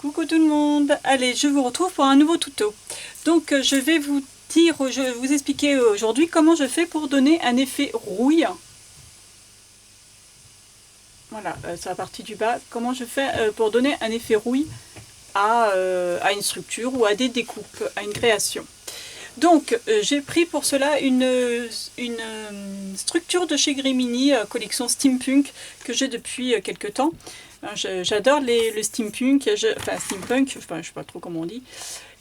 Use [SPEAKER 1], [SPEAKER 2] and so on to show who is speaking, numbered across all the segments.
[SPEAKER 1] Coucou tout le monde, allez je vous retrouve pour un nouveau tuto. Donc je vais vous expliquer aujourd'hui comment je fais pour donner un effet rouille. Voilà, c'est la partie du bas, comment je fais pour donner un effet rouille à une structure ou à des découpes, à une création. Donc j'ai pris pour cela une structure de chez Grimini, collection steampunk, que j'ai depuis quelques temps. J'adore le steampunk, steampunk, je sais pas trop comment on dit.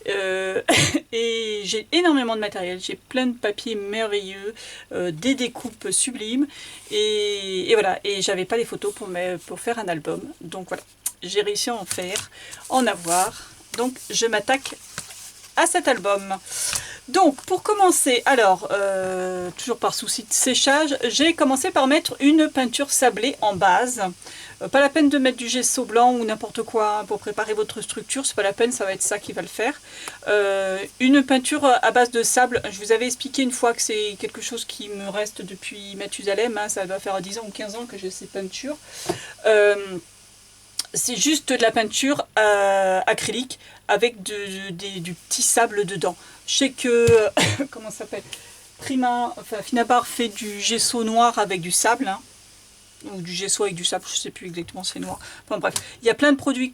[SPEAKER 1] Et j'ai énormément de matériel, j'ai plein de papiers merveilleux, des découpes sublimes, et voilà, et j'avais pas les photos pour faire un album, donc voilà, j'ai réussi à en avoir, donc je m'attaque à cet album. Donc pour commencer, alors toujours par souci de séchage, j'ai commencé par mettre une peinture sablée en base. Pas la peine de mettre du gesso blanc ou n'importe quoi pour préparer votre structure, c'est pas la peine, ça va être ça qui va le faire. Une peinture à base de sable, je vous avais expliqué une fois que c'est quelque chose qui me reste depuis Mathusalem, hein, ça doit faire 10 ans ou 15 ans que j'ai ces peintures. C'est juste de la peinture acrylique avec du petit sable dedans. Je sais que, comment ça s'appelle, Finabar fait du gesso noir avec du sable, hein, ou du gesso avec du sable, je sais plus exactement, c'est noir. Enfin bref, il y a plein de produits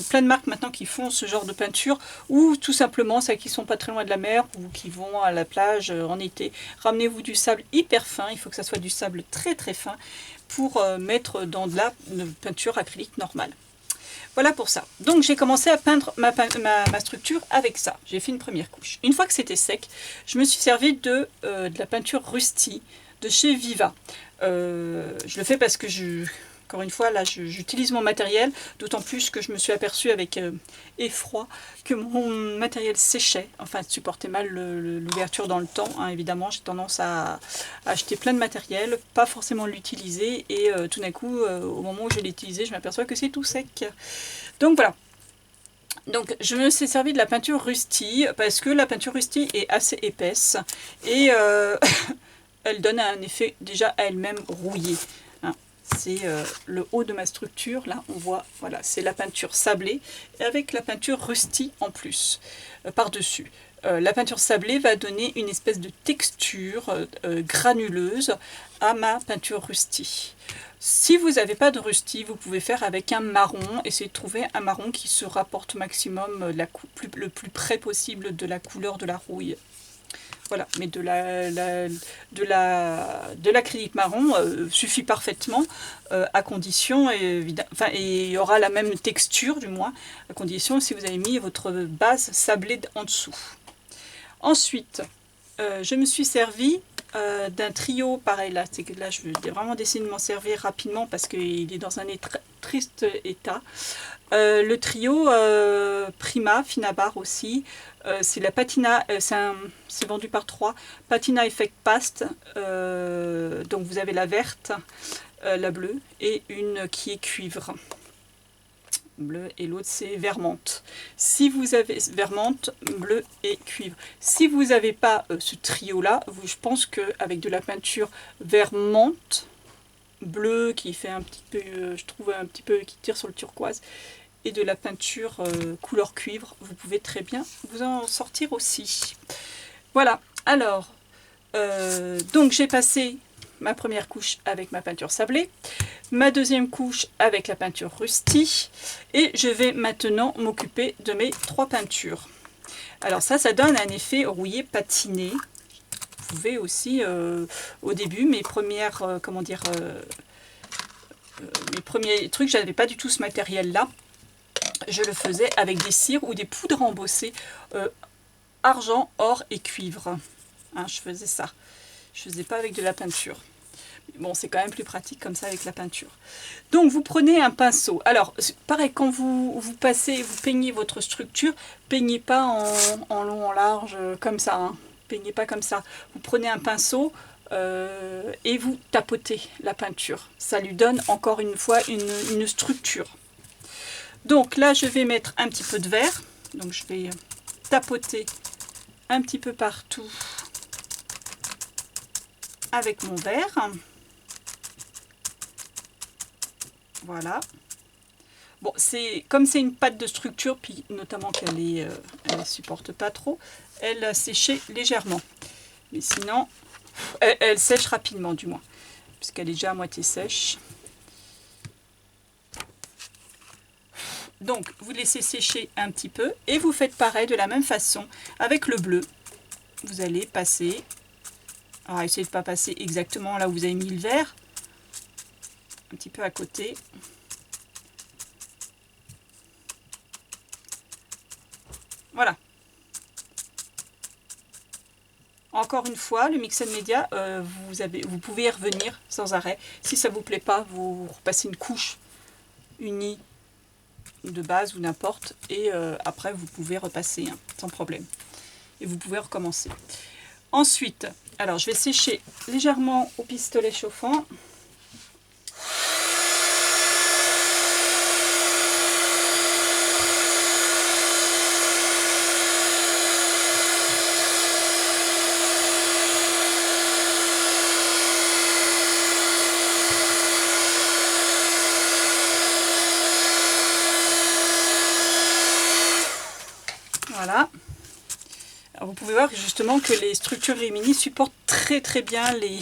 [SPEAKER 1] plein de marques maintenant qui font ce genre de peinture, ou tout simplement celles qui sont pas très loin de la mer, ou qui vont à la plage en été. Ramenez-vous du sable hyper fin, il faut que ça soit du sable très très fin, pour mettre dans de la peinture acrylique normale. Voilà pour ça. Donc j'ai commencé à peindre ma structure avec ça. J'ai fait une première couche. Une fois que c'était sec, je me suis servi de la peinture Rusty de chez Viva. Je le fais parce que encore une fois, là, j'utilise mon matériel, d'autant plus que je me suis aperçue avec effroi que mon matériel séchait, enfin, supportait mal l'ouverture dans le temps, hein, évidemment. J'ai tendance à acheter plein de matériel, pas forcément l'utiliser, et tout d'un coup, au moment où je l'ai utilisé, je m'aperçois que c'est tout sec. Donc voilà. Donc je me suis servi de la peinture Rusty, parce que la peinture Rusty est assez épaisse, et elle donne un effet déjà à elle-même rouillé. C'est le haut de ma structure, là on voit, voilà, c'est la peinture sablée avec la peinture Rusty en plus, par-dessus. La peinture sablée va donner une espèce de texture granuleuse à ma peinture Rusty. Si vous n'avez pas de Rusty, vous pouvez faire avec un marron, essayez de trouver un marron qui se rapporte au maximum le plus près possible de la couleur de la rouille. Voilà, mais de l'acrylique marron suffit parfaitement, à condition, et il y aura la même texture du moins, à condition si vous avez mis votre base sablée en dessous. Ensuite, je me suis servi d'un trio, pareil, là je vais vraiment décider de m'en servir rapidement parce qu'il est dans un triste état. Le trio Prima, Finabar aussi, c'est la Patina, c'est vendu par 3, Patina Effect Past, donc vous avez la verte, la bleue, et une qui est cuivre. Bleu, et l'autre c'est vermente. Si vous avez vermente, bleu et cuivre. Si vous n'avez pas ce trio là, je pense qu'avec de la peinture vermente, bleu qui fait un petit peu, je trouve un petit peu qui tire sur le turquoise, et de la peinture couleur cuivre, vous pouvez très bien vous en sortir aussi. Voilà, alors, donc j'ai passé ma première couche avec ma peinture sablée, ma deuxième couche avec la peinture Rusty, et je vais maintenant m'occuper de mes 3 peintures. Alors ça donne un effet rouillé patiné. Vous pouvez aussi, au début, mes premiers trucs, j'avais pas du tout ce matériel là. Je le faisais avec des cires ou des poudres embossées argent, or et cuivre. Hein, je faisais ça. Je faisais pas avec de la peinture. Bon, c'est quand même plus pratique comme ça avec la peinture. Donc vous prenez un pinceau. Alors pareil, quand vous peignez votre structure, peignez pas en long, en large, comme ça. Hein. Peignez pas comme ça. Vous prenez un pinceau et vous tapotez la peinture. Ça lui donne encore une fois une structure. Donc là, je vais mettre un petit peu de vert. Donc je vais tapoter un petit peu partout avec mon verre. Voilà. Bon, comme c'est une pâte de structure, puis notamment qu'elle ne supporte pas trop, elle a séché légèrement. Mais sinon, elle sèche rapidement du moins, puisqu'elle est déjà à moitié sèche. Donc, vous laissez sécher un petit peu et vous faites pareil de la même façon avec le bleu. Vous allez passer, alors essayez de ne pas passer exactement là où vous avez mis le vert, un petit peu à côté. Voilà. Encore une fois, le Mix and Media, vous pouvez y revenir sans arrêt. Si ça ne vous plaît pas, vous repassez une couche unie de base ou n'importe. Et après, vous pouvez repasser hein, sans problème. Et vous pouvez recommencer. Ensuite, alors je vais sécher légèrement au pistolet chauffant. Voilà. Alors vous pouvez voir justement que les structures Rimini supportent très bien les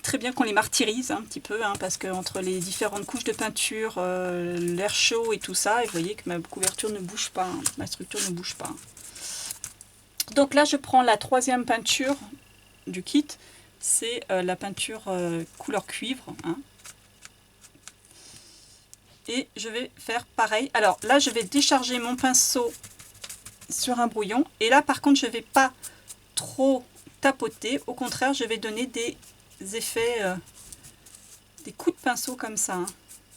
[SPEAKER 1] très bien qu'on les martyrise un petit peu, hein, parce que entre les différentes couches de peinture, l'air chaud et tout ça, et vous voyez que ma couverture ne bouge pas, hein, ma structure ne bouge pas. Donc là je prends la troisième peinture du kit, c'est la peinture couleur cuivre, hein. Et je vais faire pareil. Alors là je vais décharger mon pinceau sur un brouillon, et là par contre je ne vais pas trop tapoter, au contraire je vais donner des effets, des coups de pinceau comme ça, hein,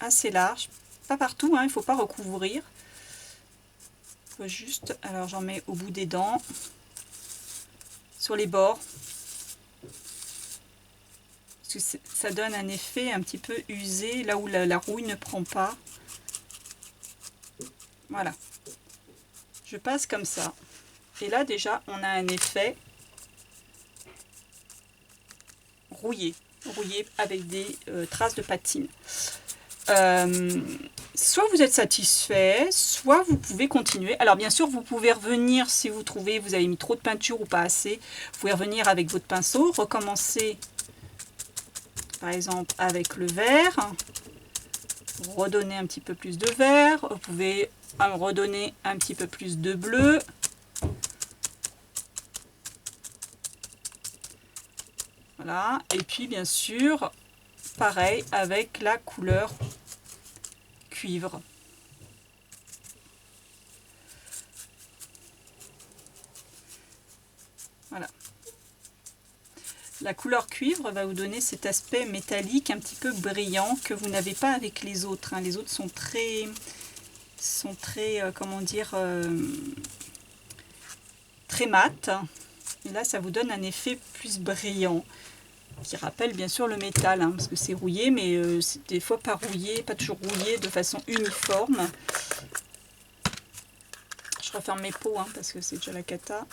[SPEAKER 1] assez larges, pas partout, hein, il ne faut pas recouvrir, il faut juste, alors j'en mets au bout des dents, sur les bords, parce que ça donne un effet un petit peu usé, là où la rouille ne prend pas. Voilà, je passe comme ça, et là déjà on a un effet rouillé avec des traces de patine. Soit vous êtes satisfait, soit vous pouvez continuer. Alors bien sûr, vous pouvez revenir si vous trouvez vous avez mis trop de peinture ou pas assez. Vous pouvez revenir avec votre pinceau, recommencer par exemple avec le vert, redonner un petit peu plus de vert. Vous pouvez redonner un petit peu plus de bleu. Voilà, et puis bien sûr, pareil avec la couleur cuivre. Voilà. La couleur cuivre va vous donner cet aspect métallique un petit peu brillant que vous n'avez pas avec les autres, hein. Les autres sont très comment dire, très mat. Et là, ça vous donne un effet plus brillant, qui rappelle bien sûr le métal, hein, parce que c'est rouillé, mais c'est des fois pas rouillé, pas toujours rouillé de façon uniforme. Je referme mes pots, hein, parce que c'est déjà la cata.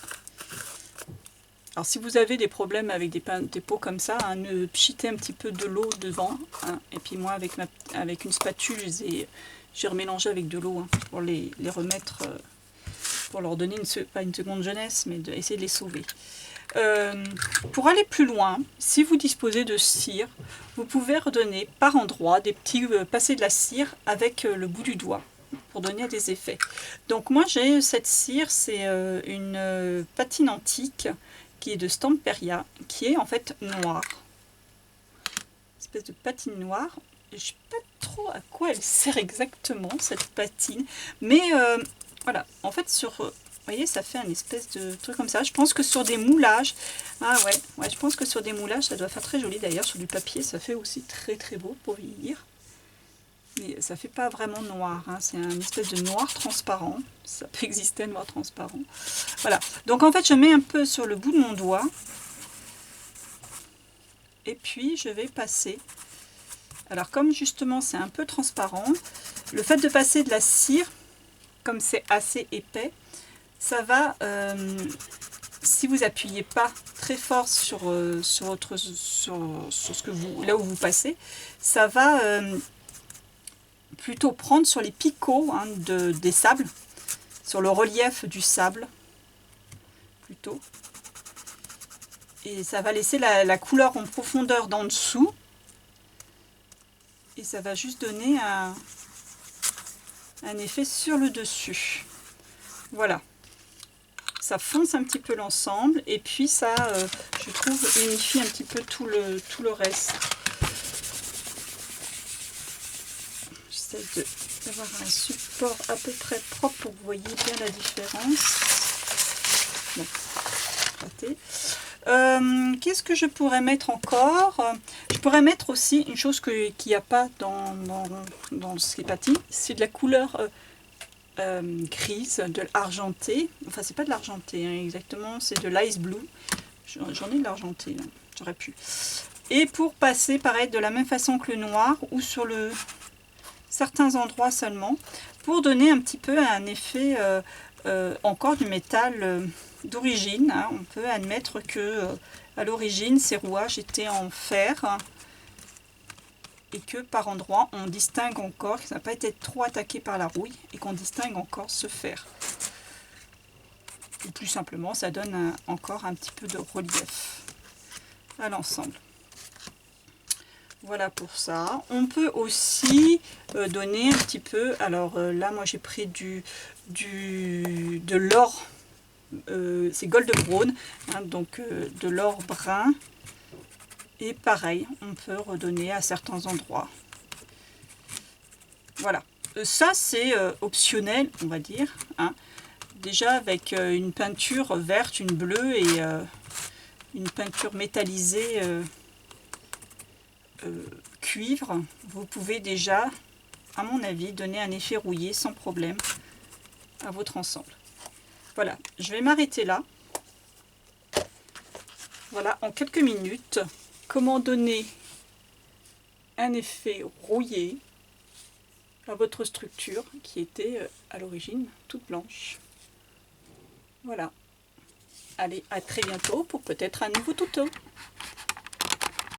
[SPEAKER 1] Alors si vous avez des problèmes avec des pots comme ça, hein, ne pchitez un petit peu de l'eau devant, hein, et puis moi avec une spatule, j'ai remélangé avec de l'eau, hein, pour les remettre, pour leur donner pas une seconde jeunesse, mais essayer de les sauver. Pour aller plus loin, si vous disposez de cire, vous pouvez redonner par endroits des petits passés de la cire avec le bout du doigt pour donner des effets. Donc moi j'ai cette cire, c'est une patine antique qui est de Stamperia, qui est en fait noire. Une espèce de patine noire. Je ne sais pas trop à quoi elle sert exactement cette patine, mais voilà, en fait vous voyez, ça fait un espèce de truc comme ça. Je pense que sur des moulages, ah ouais, je pense que sur des moulages, ça doit faire très joli. D'ailleurs, sur du papier, ça fait aussi très beau pour vieillir. Mais ça fait pas vraiment noir, hein. C'est un espèce de noir transparent. Ça peut exister, un noir transparent. Voilà. Donc en fait, je mets un peu sur le bout de mon doigt. Et puis, je vais passer. Alors comme justement, c'est un peu transparent, le fait de passer de la cire, comme c'est assez épais, ça va, si vous appuyez pas très fort sur ce que là où vous passez, ça va plutôt prendre sur les picots hein, des sables, sur le relief du sable, plutôt. Et ça va laisser la couleur en profondeur d'en dessous. Et ça va juste donner un effet sur le dessus. Voilà. Ça fonce un petit peu l'ensemble et puis ça, je trouve, unifie un petit peu tout le reste. J'essaie d'avoir un support à peu près propre pour que vous voyez bien la différence. Bon, raté. Qu'est-ce que je pourrais mettre encore? Je pourrais mettre aussi une chose qu'il n'y a pas dans ce Skipati, c'est de la couleur grise, de l'argenté. Enfin, c'est pas de l'argenté hein, exactement, c'est de l'ice blue. J'en ai de l'argenté, j'aurais pu. Et pour passer, pareil, de la même façon que le noir, ou sur certains endroits seulement, pour donner un petit peu un effet encore du métal d'origine. Hein. On peut admettre que à l'origine ces rouages étaient en fer hein, et que par endroits on distingue encore, que ça n'a pas été trop attaqué par la rouille et qu'on distingue encore ce fer. Ou plus simplement ça donne encore un petit peu de relief à l'ensemble. Voilà pour ça. On peut aussi donner un petit peu, alors là moi j'ai pris de l'or, c'est gold brown, hein, donc de l'or brun. Et pareil, on peut redonner à certains endroits. Voilà. Ça c'est optionnel, on va dire. Hein. Déjà avec une peinture verte, une bleue et une peinture métallisée cuivre, vous pouvez déjà, à mon avis, donner un effet rouillé sans problème à votre ensemble. Voilà, je vais m'arrêter là. Voilà, en quelques minutes, comment donner un effet rouillé à votre structure qui était à l'origine toute blanche. Voilà. Allez, à très bientôt pour peut-être un nouveau tuto.